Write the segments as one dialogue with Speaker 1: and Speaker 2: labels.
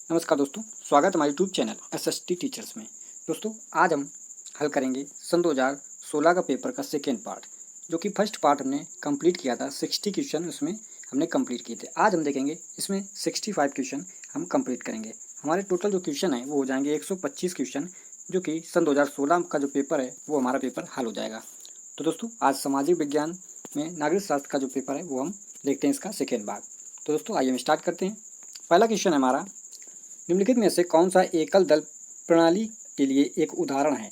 Speaker 1: नमस्कार दोस्तों, स्वागत है हमारे यूट्यूब चैनल SST टीचर्स में। दोस्तों आज हम हल करेंगे सन 2016 का पेपर का सेकेंड पार्ट, जो कि फर्स्ट पार्ट हमने कंप्लीट किया था। 60 क्वेश्चन उसमें हमने कंप्लीट किए थे। आज हम देखेंगे इसमें 65 क्वेश्चन हम कंप्लीट करेंगे। हमारे टोटल जो क्वेश्चन है वो हो जाएंगे 125 क्वेश्चन, जो कि सन 2016 का जो पेपर है वो हमारा पेपर हल हो जाएगा। तो दोस्तों आज सामाजिक विज्ञान में नागरिक शास्त्र का जो पेपर है वो हम देखते हैं, इसका सेकेंड भाग। तो दोस्तों आइए हम स्टार्ट करते हैं। पहला क्वेश्चन है हमारा, निम्नलिखित में से कौन सा एकल दल प्रणाली के लिए एक उदाहरण है।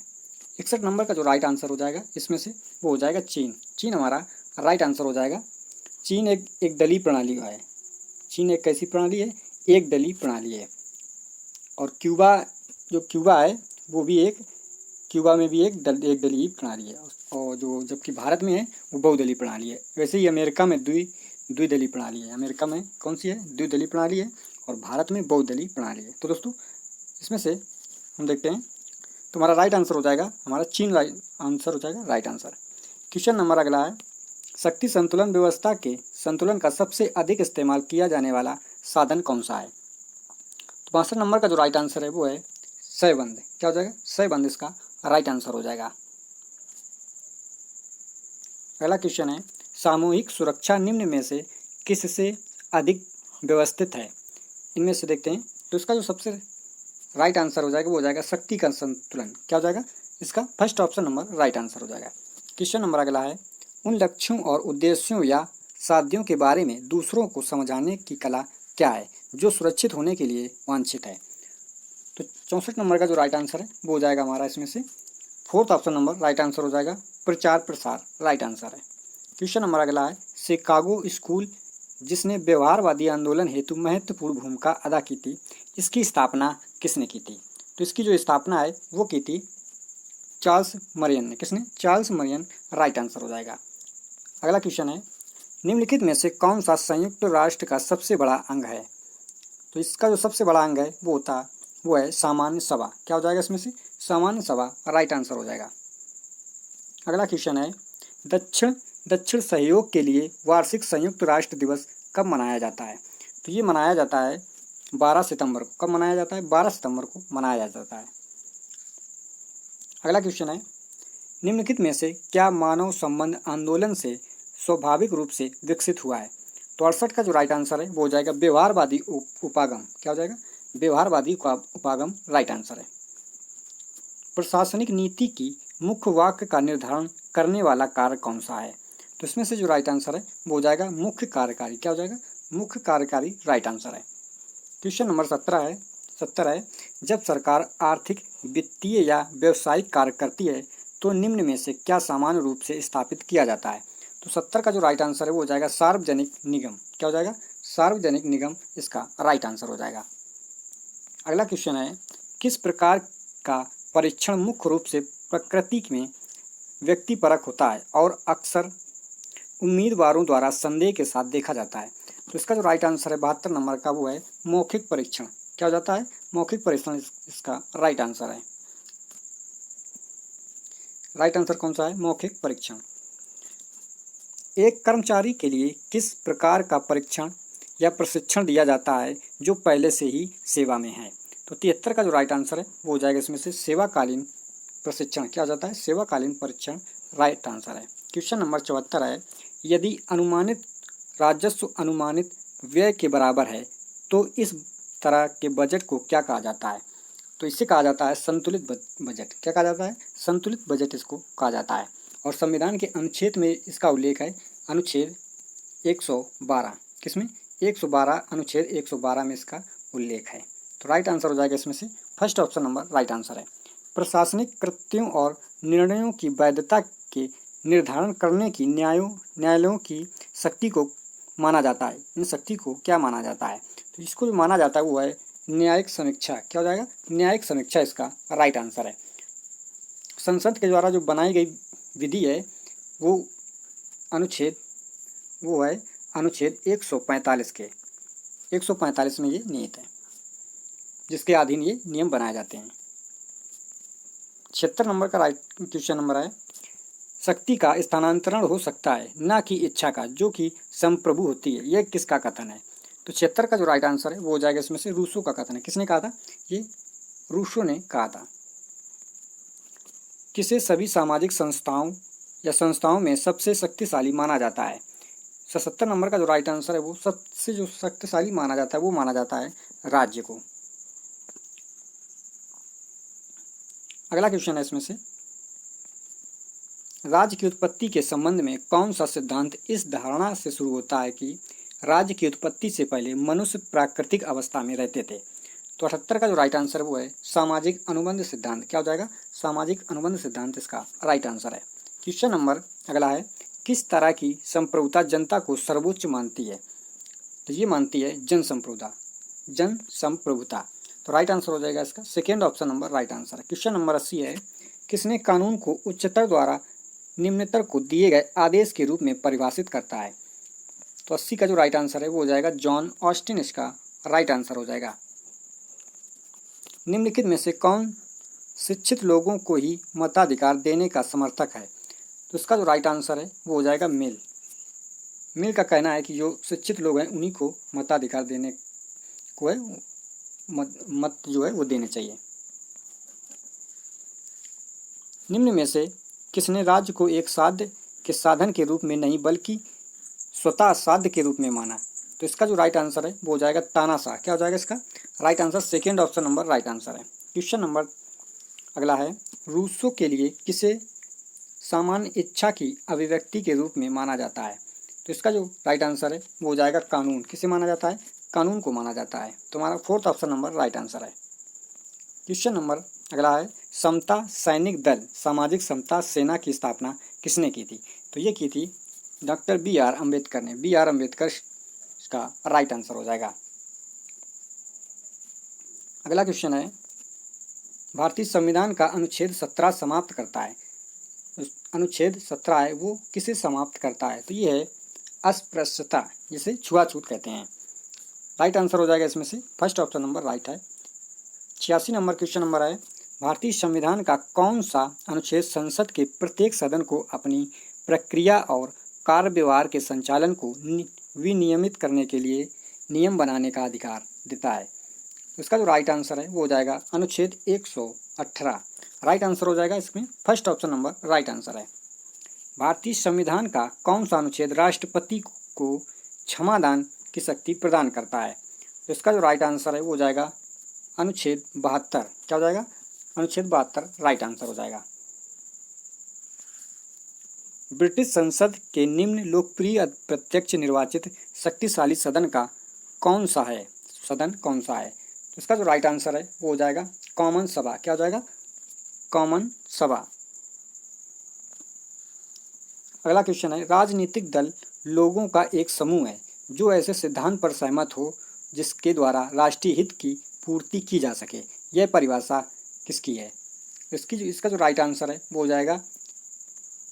Speaker 1: 61 नंबर का जो राइट आंसर हो जाएगा इसमें से वो हो जाएगा चीन। चीन हमारा राइट आंसर हो जाएगा। चीन एक दलीय प्रणाली है। चीन एक कैसी प्रणाली है? एक दलीय प्रणाली है। और क्यूबा है वो भी क्यूबा में भी एक दलीय प्रणाली है। और जो जबकि भारत में है वो बहुदलीय प्रणाली है। वैसे ही अमेरिका में द्विदलीय प्रणाली है। अमेरिका में कौन सी है? द्विदलीय प्रणाली है। और भारत में बहुदलीय प्रणाली है। तो दोस्तों इसमें से हम देखते हैं, तो हमारा राइट आंसर हो जाएगा, हमारा चीन राइट आंसर हो जाएगा, राइट आंसर। क्वेश्चन नंबर अगला है, शक्ति संतुलन व्यवस्था के संतुलन का सबसे अधिक इस्तेमाल किया जाने वाला साधन कौन सा है। तो 62 नंबर का जो राइट आंसर है वो है सयबंद। क्या हो जाएगा? सयबंद इसका राइट आंसर हो जाएगा। अगला क्वेश्चन है, सामूहिक सुरक्षा निम्न में से किससे अधिक व्यवस्थित है। इनमें से देखते हैं, तो इसका जो सबसे राइट आंसर हो जाएगा वो हो जाएगा शक्ति का संतुलन। क्या हो जाएगा? इसका first option number right answer हो जाएगा। क्वेश्चन नंबर अगला है, उन लक्ष्यों और उद्देश्यों या साध्यों के बारे में दूसरों को समझाने की कला क्या है जो सुरक्षित होने के लिए वांछित है। तो 64 नंबर का जो राइट आंसर है वो हो जाएगा हमारा इसमें से fourth option number right answer हो जाएगा, प्रचार प्रसार राइट आंसर है। क्वेश्चन नंबर अगला है, शिकागो स्कूल जिसने व्यवहारवादी आंदोलन हेतु महत्वपूर्ण भूमिका अदा की थी, इसकी स्थापना किसने की थी। तो इसकी जो स्थापना है वो की थी चार्ल्स मरियन ने। किसने? चार्ल्स मरियन राइट आंसर हो जाएगा। अगला क्वेश्चन है, निम्नलिखित में से कौन सा संयुक्त राष्ट्र का सबसे बड़ा अंग है। तो इसका जो सबसे बड़ा अंग है वो है सामान्य सभा। क्या हो जाएगा इसमें से? सामान्य सभा राइट आंसर हो जाएगा। अगला क्वेश्चन है, दक्षिण सहयोग के लिए वार्षिक संयुक्त राष्ट्र दिवस कब मनाया जाता है। तो ये मनाया जाता है 12 सितंबर को। कब मनाया जाता है? 12 सितंबर को मनाया जाता है। अगला क्वेश्चन है, निम्नलिखित में से क्या मानव संबंध आंदोलन से स्वाभाविक रूप से विकसित हुआ है। तो 68 का जो राइट आंसर है वो हो जाएगा व्यवहारवादी उपागम। क्या हो जाएगा? व्यवहारवादी उपागम राइट आंसर है। प्रशासनिक नीति की मुख्य वाक्य का निर्धारण करने वाला कार्य कौन सा है। तो इसमें से जो राइट आंसर है वो हो जाएगा मुख्य कार्यकारी। क्या हो जाएगा? मुख्य कार्यकारी राइट आंसर है। क्वेश्चन नंबर 70 है, जब सरकार आर्थिक, वित्तीय या व्यवसायिक कार्य करती है तो निम्न में से क्या सामान्य रूप से स्थापित किया जाता है। तो 70 का जो राइट आंसर है वो हो जाएगा सार्वजनिक निगम। क्या हो जाएगा? सार्वजनिक निगम इसका राइट आंसर हो जाएगा। अगला क्वेश्चन है, किस प्रकार का परीक्षण मुख्य रूप से प्रकृति में व्यक्तिपरक होता है और अक्सर उम्मीदवारों द्वारा संदेह के साथ देखा जाता है। तो इसका जो राइट आंसर है 72 नंबर का वो है मौखिक परीक्षण। क्या हो जाता है? मौखिक परीक्षण इसका राइट आंसर है। राइट आंसर कौन सा है? मौखिक परीक्षण। एक कर्मचारी के लिए किस प्रकार का परीक्षण या प्रशिक्षण दिया जाता है जो पहले से ही सेवा में है। तो 73 का जो राइट आंसर है वो हो जाएगा इसमें से सेवाकालीन प्रशिक्षण। क्या हो जाता है? सेवाकालीन परीक्षण राइट आंसर है। क्वेश्चन नंबर 74 है, यदि अनुमानित राजस्व अनुमानित व्यय के बराबर है तो इस तरह के बजट को क्या कहा जाता है। तो इसे कहा जाता है संतुलित बजट। क्या कहा जाता है? संतुलित बजट इसको कहा जाता है। और संविधान के अनुच्छेद में इसका उल्लेख है, अनुच्छेद 112। किसमें? 112, अनुच्छेद 112 में इसका उल्लेख है। तो राइट आंसर हो जाएगा इसमें से first option number right answer है। प्रशासनिक कृत्यों और निर्णयों की वैधता के निर्धारण करने की न्यायालयों की शक्ति को माना जाता है। इन शक्ति को क्या माना जाता है। तो इसको जो माना जाता है वो है न्यायिक समीक्षा। क्या हो जाएगा? न्यायिक समीक्षा इसका राइट आंसर है। संसद के द्वारा जो बनाई गई विधि है वो है अनुच्छेद 145 के 145 में ये निहित है, जिसके अधीन ये नियम बनाए जाते हैं। 76 नंबर का राइट क्वेश्चन नंबर है, शक्ति का स्थानांतरण हो सकता है ना कि इच्छा का, जो कि संप्रभु होती है, यह किसका कथन है। तो 76 का जो राइट आंसर है वो हो जाएगा इसमें से रूसो का कथन है। किसने कहा था? ये रूसो ने कहा था। किसे सभी सामाजिक संस्थाओं या संस्थाओं में सबसे शक्तिशाली माना जाता है? 77 नंबर का जो राइट आंसर है वो सबसे जो शक्तिशाली माना जाता है वो माना जाता है राज्य को। अगला क्वेश्चन है इसमें से, राज्य की उत्पत्ति के संबंध में कौन सा सिद्धांत इस धारणा से शुरू होता है कि राज्य की उत्पत्ति से पहले मनुष्य प्राकृतिक अवस्था में रहते थे? तो 78 का जो राइट आंसर है वो है सामाजिक अनुबंध सिद्धांत। क्या हो जाएगा? सामाजिक अनुबंध सिद्धांत इसका राइट आंसर है। क्वेश्चन नंबर अगला है, किस तरह की संप्रभुता जनता को सर्वोच्च मानती है? तो ये मानती है जन संप्रभुता, जन संप्रभुता। तो राइट आंसर हो जाएगा इसका second option number right answer है। क्वेश्चन नंबर 80 है, किसने कानून को उच्चतर द्वारा निम्नतर को दिए गए आदेश के रूप में परिभाषित करता है? तो 80 का जो राइट आंसर है वो हो जाएगा जॉन ऑस्टिन इसका राइट आंसर हो जाएगा। निम्नलिखित में से कौन शिक्षित लोगों को ही मताधिकार देने का समर्थक है? तो इसका जो राइट आंसर है वो हो जाएगा मिल। मिल का कहना है कि जो शिक्षित लोग हैं उन्हीं को मताधिकार देने को है, मत जो है वो देने चाहिए। निम्न में से किसने राज्य को एक साध्य के साधन के रूप में नहीं बल्कि स्वतः साध्य के रूप में माना? तो इसका जो राइट आंसर है वो हो जाएगा तानाशाह। क्या हो जाएगा इसका right answer? Second option number right answer है। क्वेश्चन नंबर अगला है, रूसो के लिए किसे सामान्य इच्छा की अभिव्यक्ति के रूप में माना जाता है? तो इसका जो राइट आंसर है वो हो जाएगा कानून। किसे माना जाता है? कानून को माना जाता है। तो हमारा fourth option number right answer है। क्वेश्चन नंबर अगला है, समता सैनिक दल सामाजिक समता सेना की स्थापना किसने की थी? तो ये की थी डॉक्टर बी.आर. अम्बेडकर ने। बी.आर. अम्बेडकर इसका राइट आंसर हो जाएगा। अगला क्वेश्चन है, भारतीय संविधान का अनुच्छेद 17 समाप्त करता है। अनुच्छेद 17 है वो किसे समाप्त करता है? तो ये है अस्पृश्यता, जिसे छुआछूत कहते हैं। राइट आंसर हो जाएगा इसमें से फर्स्ट ऑप्शन नंबर राइट है। 86 नंबर क्वेश्चन नंबर है, भारतीय संविधान का कौन सा अनुच्छेद संसद के प्रत्येक सदन को अपनी प्रक्रिया और कार्य व्यवहार के संचालन को विनियमित करने के लिए नियम बनाने का अधिकार देता है? इसका जो राइट आंसर है वो हो जाएगा अनुच्छेद 118। राइट आंसर हो जाएगा इसमें first option number right answer है। भारतीय संविधान का कौन सा अनुच्छेद राष्ट्रपति को क्षमादान की शक्ति प्रदान करता है? तो इसका जो राइट आंसर है वो हो जाएगा अनुच्छेद 72। क्या हो जाएगा? अनुच्छेद 72 राइट आंसर हो जाएगा। ब्रिटिश संसद के निम्न लोकप्रिय प्रत्यक्ष निर्वाचित शक्तिशाली सदन का कौन सा है? सदन कौन सा है? तो इसका जो राइट आंसर है वो हो जाएगा कॉमन सभा। क्या हो जाएगा? कॉमन सभा। अगला क्वेश्चन है, राजनीतिक दल लोगों का एक समूह है जो ऐसे सिद्धांत पर सहमत हो जिसके द्वारा राष्ट्रीय हित की पूर्ति की जा सके। यह परिभाषा किसकी है? इसका जो राइट आंसर है वो हो जाएगा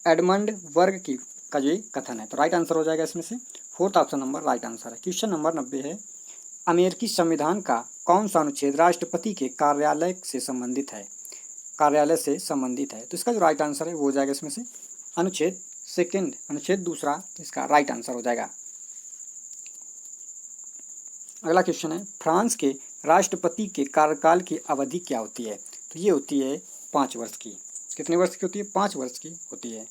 Speaker 1: एडमंड वर्ग की का जो कथन है। तो राइट आंसर हो जाएगा इसमें से fourth option number right answer है। क्वेश्चन नंबर 90 है, अमेरिकी संविधान का कौन सा अनुच्छेद राष्ट्रपति के कार्यालय से संबंधित है? कार्यालय से संबंधित है। तो इसका जो राइट आंसर है वो हो जाएगा इसमें से अनुच्छेद दूसरा इसका राइट आंसर हो जाएगा। अगला क्वेश्चन है, फ्रांस के राष्ट्रपति के कार्यकाल की अवधि क्या होती है? तो ये होती है 5 वर्ष की। कितने वर्ष की होती है? 5 वर्ष की होती है।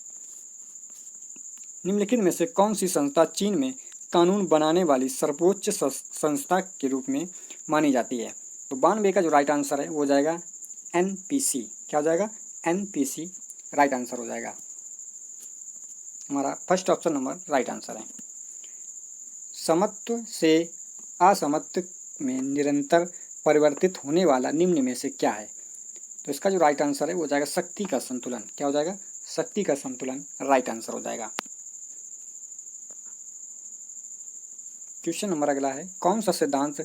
Speaker 1: निम्नलिखित में से कौन सी संस्था चीन में कानून बनाने वाली सर्वोच्च संस्था के रूप में मानी जाती है? तो 92 का जो राइट आंसर है वो हो जाएगा NPC। क्या हो जाएगा? NPC राइट आंसर हो जाएगा। हमारा first option number right answer है। समत्व से असमत्व में निरंतर परिवर्तित होने वाला निम्न में से क्या है? तो इसका जो राइट आंसर है वो हो जाएगा शक्ति का संतुलन। क्या हो जाएगा? शक्ति का संतुलन राइट आंसर हो जाएगा। क्वेश्चन नंबर अगला है, कौन सा सिद्धांत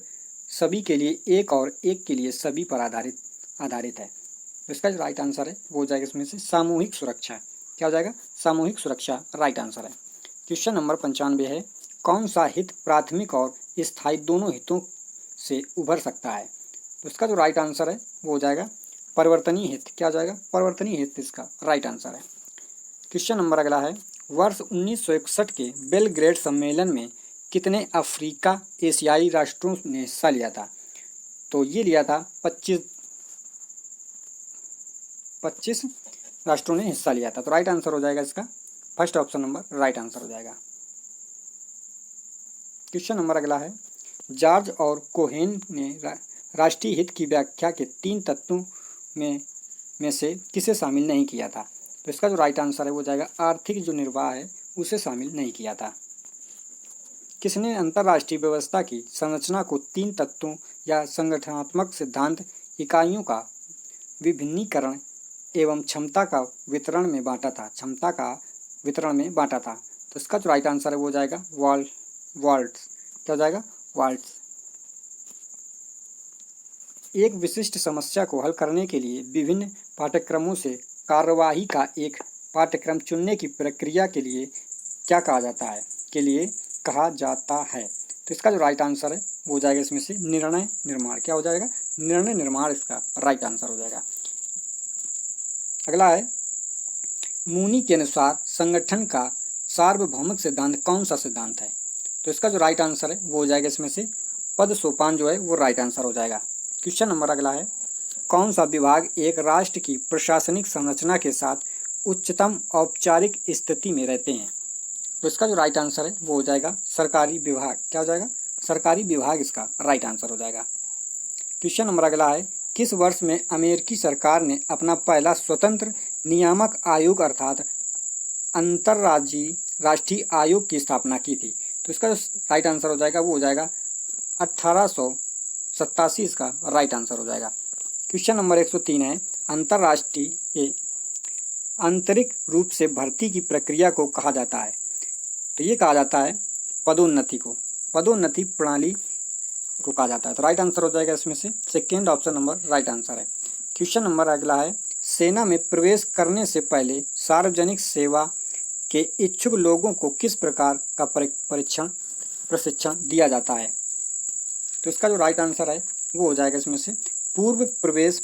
Speaker 1: सभी के लिए एक और एक के लिए सभी पर आधारित है? तो इसका जो राइट आंसर है वो हो जाएगा इसमें से सामूहिक सुरक्षा। क्या हो जाएगा? सामूहिक सुरक्षा राइट आंसर है। क्वेश्चन नंबर 95 है, कौन सा हित प्राथमिक और स्थायी दोनों हितों से उभर सकता है? तो इसका जो राइट आंसर है वो हो जाएगा परिवर्तनीय हित। क्या हो जाएगा? परिवर्तनीय हित इसका राइट आंसर है। क्वेश्चन नंबर अगला है, वर्ष 1961 के बेलग्रेड सम्मेलन में कितने अफ्रीका एशियाई राष्ट्रों ने हिस्सा लिया था? तो ये लिया था 25 राष्ट्रों ने हिस्सा लिया था। तो राइट आंसर हो जाएगा इसका first option number right answer हो जाएगा। क्वेश्चन नंबर अगला है, जॉर्ज और कोहेन ने राष्ट्रीय हित की व्याख्या के 3 तत्वों में से किसे शामिल नहीं किया था? तो इसका जो राइट आंसर है वो जाएगा आर्थिक जो निर्वाह है उसे शामिल नहीं किया था। किसने अंतर्राष्ट्रीय व्यवस्था की संरचना को 3 तत्वों या संगठनात्मक सिद्धांत इकाइयों का विभिन्नीकरण एवं क्षमता का वितरण में बांटा था? तो इसका जो राइट आंसर है वो जाएगा वाल्ट्स। क्या हो जाएगा? वाल्ट्स। एक विशिष्ट समस्या को हल करने के लिए विभिन्न पाठ्यक्रमों से कार्यवाही का एक पाठ्यक्रम चुनने की प्रक्रिया के लिए क्या कहा जाता है? तो इसका जो राइट आंसर है वो हो जाएगा इसमें से निर्णय निर्माण। क्या हो जाएगा? निर्णय निर्माण इसका राइट आंसर हो जाएगा। अगला है, मूनी के अनुसार संगठन का सार्वभौमिक सिद्धांत कौन सा सिद्धांत है? तो इसका जो राइट आंसर है वो हो जाएगा इसमें से पद सोपान जो है वो राइट आंसर हो जाएगा। क्वेश्चन नंबर अगला है, कौन सा विभाग एक राष्ट्र की प्रशासनिक संरचना के साथ उच्चतम औपचारिक स्थिति में रहते हैं? तो इसका जो राइट आंसर है वो हो जाएगा सरकारी विभाग। क्या हो जाएगा? सरकारी विभाग इसका राइट आंसर हो जाएगा। क्वेश्चन नंबर अगला है, किस वर्ष में अमेरिकी सरकार ने अपना पहला स्वतंत्र नियामक आयोग अर्थात अंतर्राज्यीय राष्ट्रीय आयोग की स्थापना की थी? तो इसका जो राइट आंसर हो जाएगा वो हो जाएगा 1887 इसका राइट आंसर हो जाएगा। क्वेश्चन नंबर 103 है, अंतर्राष्ट्रीय आंतरिक रूप से भर्ती की प्रक्रिया को कहा जाता है? तो ये कहा जाता है पदोन्नति प्रणाली को कहा जाता है। तो राइट आंसर हो जाएगा इसमें से second option number right answer है। क्वेश्चन नंबर अगला है, सेना में प्रवेश करने से पहले सार्वजनिक सेवा के इच्छुक लोगों को किस प्रकार का प्रशिक्षण दिया जाता है? तो इसका जो राइट आंसर है वो हो जाएगा इसमें से पूर्व प्रवेश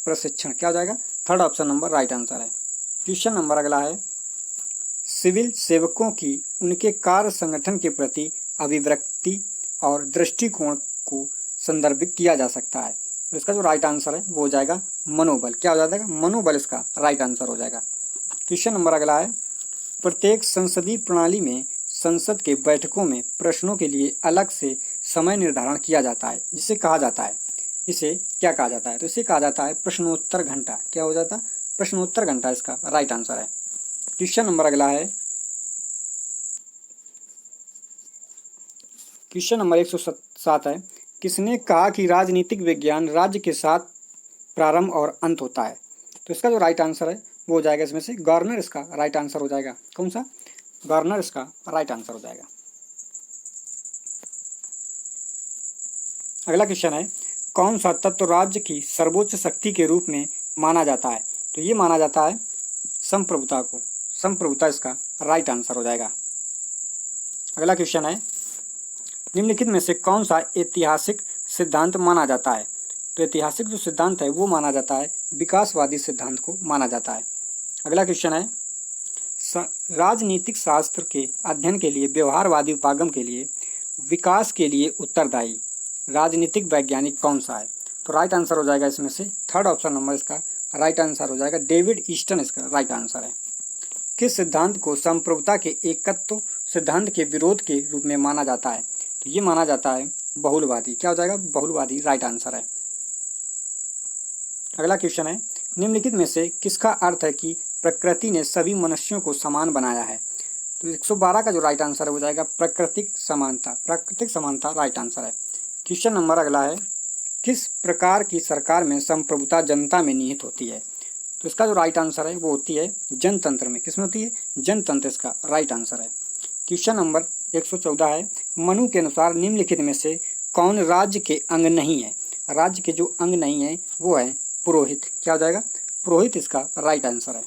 Speaker 1: प्रशिक्षण। क्या हो जाएगा? Third option number right answer है। क्वेश्चन नंबर अगला है, सिविल सेवकों की उनके कार्य संगठन के प्रति अभिव्यक्ति और दृष्टिकोण को संदर्भित किया जा सकता है? तो इसका जो राइट आंसर है वो हो जाएगा मनोबल। क्या हो जाएगा? मनोबल इसका राइट आंसर हो जाएगा। क्वेश्चन नंबर अगला है, प्रत्येक संसदीय प्रणाली में संसद के बैठकों में प्रश्नों के लिए अलग से समय निर्धारण किया जाता है, जिसे कहा जाता है, इसे क्या कहा जाता है? तो इसे कहा जाता है प्रश्नोत्तर घंटा। क्या हो जाता है? प्रश्नोत्तर घंटा इसका राइट आंसर है। क्वेश्चन नंबर अगला है, क्वेश्चन नंबर 107 है, किसने कहा कि राजनीतिक विज्ञान राज्य के साथ प्रारंभ और अंत होता है? तो इसका जो राइट आंसर है वो हो जाएगा इसमें से गार्नर इसका राइट आंसर हो जाएगा। कौन सा? गार्नर इसका राइट आंसर हो जाएगा। अगला क्वेश्चन है, कौन सा तत्व राज्य की सर्वोच्च शक्ति के रूप में माना जाता है? तो ये माना जाता है संप्रभुता को। संप्रभुता इसका राइट आंसर हो जाएगा। अगला क्वेश्चन है, निम्नलिखित में से कौन सा ऐतिहासिक सिद्धांत माना जाता है? तो ऐतिहासिक जो सिद्धांत है वो माना जाता है विकासवादी सिद्धांत को माना जाता है। अगला क्वेश्चन है, राजनीतिक शास्त्र के अध्ययन के लिए व्यवहारवादी उपागम के लिए विकास के लिए उत्तरदायी राजनीतिक वैज्ञानिक कौन सा है? तो राइट आंसर हो जाएगा इसमें से थर्ड ऑप्शन नंबर इसका राइट आंसर हो जाएगा डेविड ईस्टन इसका राइट आंसर है। किस सिद्धांत को संप्रभुता के एकत्व सिद्धांत के विरोध के रूप में माना जाता है? तो ये माना जाता है बहुलवादी। क्या हो जाएगा? बहुलवादी राइट आंसर है। अगला क्वेश्चन है, निम्नलिखित में से किसका अर्थ है कि प्रकृति ने सभी मनुष्यों को समान बनाया है? तो 112 का जो राइट आंसर है हो जाएगा प्राकृतिक समानता। प्राकृतिक समानता राइट आंसर है। क्वेश्चन नंबर अगला है, किस प्रकार की सरकार में संप्रभुता जनता में निहित होती है? तो इसका जो राइट आंसर है वो होती है जनतंत्र में। किसमें होती है? जनतंत्र इसका राइट आंसर है। क्वेश्चन नंबर 114 है, मनु के अनुसार निम्नलिखित में से कौन राज्य के अंग नहीं है? राज्य के जो अंग नहीं है वो है पुरोहित। क्या हो जाएगा? पुरोहित इसका राइट आंसर है।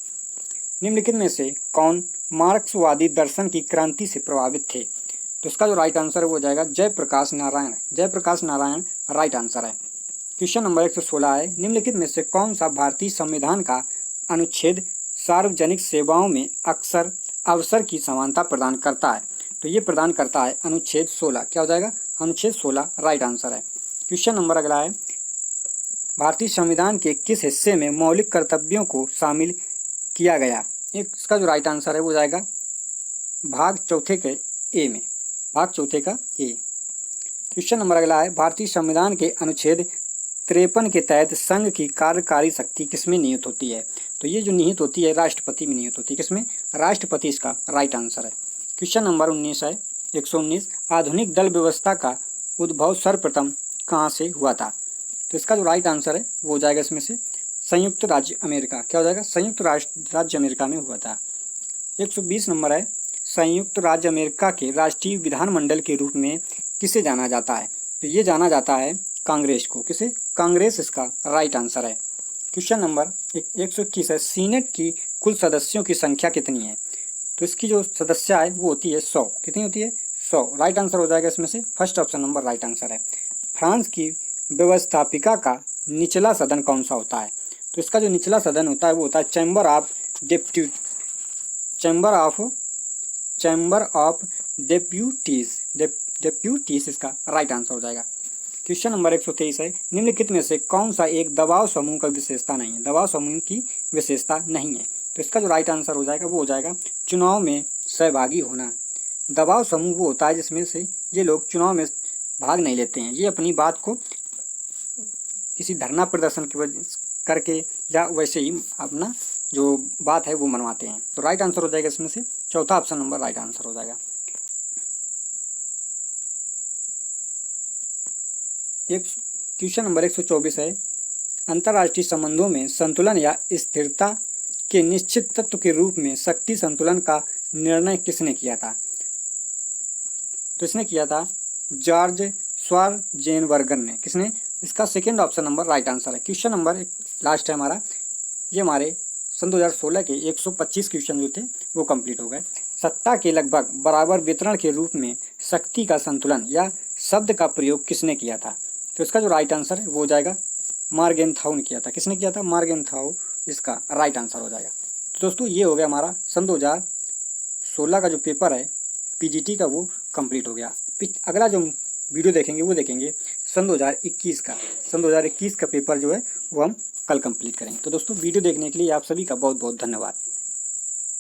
Speaker 1: निम्नलिखित में से कौन मार्क्सवादी दर्शन की क्रांति से प्रभावित थे? तो इसका जो राइट आंसर है वो हो जाएगा जयप्रकाश नारायण। जयप्रकाश नारायण राइट आंसर है। क्वेश्चन नंबर 116 है, निम्नलिखित में से कौन सा भारतीय संविधान का अनुच्छेद सार्वजनिक सेवाओं में अवसर की समानता प्रदान करता है? तो ये प्रदान करता है अनुच्छेद 16। क्या हो जाएगा? अनुच्छेद 16 राइट आंसर है। क्वेश्चन नंबर अगला है, भारतीय संविधान के किस हिस्से में मौलिक कर्तव्यों को शामिल किया गया? इसका जो राइट आंसर है वो जाएगा भाग चौथे के ए में, भाग चौथे का ए। क्वेश्चन नंबर अगला है, भारतीय संविधान के अनुच्छेद 53 के तहत संघ की कार्यकारी शक्ति किसमें निहित होती है? तो ये जो निहित होती है राष्ट्रपति में निहित होती है। किसमें? राष्ट्रपति इसका राइट आंसर है। क्वेश्चन नंबर 19 है, 119, आधुनिक दल व्यवस्था का उद्भव सर्वप्रथम कहाँ से हुआ था? तो इसका जो राइट आंसर है वो हो जाएगा इसमें से संयुक्त राज्य अमेरिका। क्या हो जाएगा? संयुक्त राज्य अमेरिका में हुआ था। 120 नंबर है, संयुक्त राज्य अमेरिका के राष्ट्रीय विधानमंडल के रूप में किसे जाना जाता है? तो ये जाना जाता है कांग्रेस को। किसे? कांग्रेस इसका राइट आंसर है। क्वेश्चन नंबर 121 है, सीनेट की कुल सदस्यों की संख्या कितनी है? तो इसकी जो सदस्य है वो होती है 100। कितनी होती है? 100। राइट आंसर हो जाएगा इसमें से first option number right answer है। फ्रांस की व्यवस्थापिका का निचला सदन कौन सा होता है? तो इसका जो निचला सदन होता है वो होता है चैम्बर ऑफ डेप्यूटीज इसका राइट आंसर हो जाएगा। क्वेश्चन नंबर 123 है, निम्नलिखित में से कौन सा एक दबाव समूह का विशेषता नहीं है? दबाव समूह की विशेषता नहीं है। तो इसका जो राइट आंसर हो जाएगा वो हो जाएगा चुनाव में सहभागी होना। दबाव समूह वो होता है जिसमें से ये लोग चुनाव में भाग नहीं लेते हैं, ये अपनी बात को किसी धरना प्रदर्शन की वजह करके या वैसे ही अपना जो बात है वो मनवाते हैं। तो राइट आंसर हो जाएगा इसमें से चौथा ऑप्शन नंबर राइट आंसर हो जाएगा। एक क्वेश्चन नंबर 124 है, अंतर्राष्ट्रीय संबंधों में संतुलन या स्थिरता के निश्चित तत्व के रूप में शक्ति संतुलन का निर्णय किसने किया था? तो इसने किया था जॉर्ज श्वार्ज़ेनेगर ने। किसने? इसका second option number right answer है। क्वेश्चन नंबर लास्ट है हमारा, ये हमारे सन 2016 के 125 क्वेश्चन जो थे वो कंप्लीट हो गए। सत्ता के लगभग बराबर वितरण के रूप में शक्ति का संतुलन या शब्द का प्रयोग किसने किया था? तो इसका जो राइट आंसर है वो हो जाएगा मार्गेनथाउ ने किया था। किसने किया था? मार्गेनथाउ इसका राइट आंसर हो जाएगा। तो दोस्तों ये हो गया हमारा सन 2016 का जो पेपर है पीजीटी का वो कंप्लीट हो गया। अगला जो वीडियो देखेंगे वो देखेंगे सन 2021 का। सन 2021 का पेपर जो है वो हम कल कंप्लीट करेंगे। तो दोस्तों वीडियो देखने के लिए आप सभी का बहुत बहुत धन्यवाद।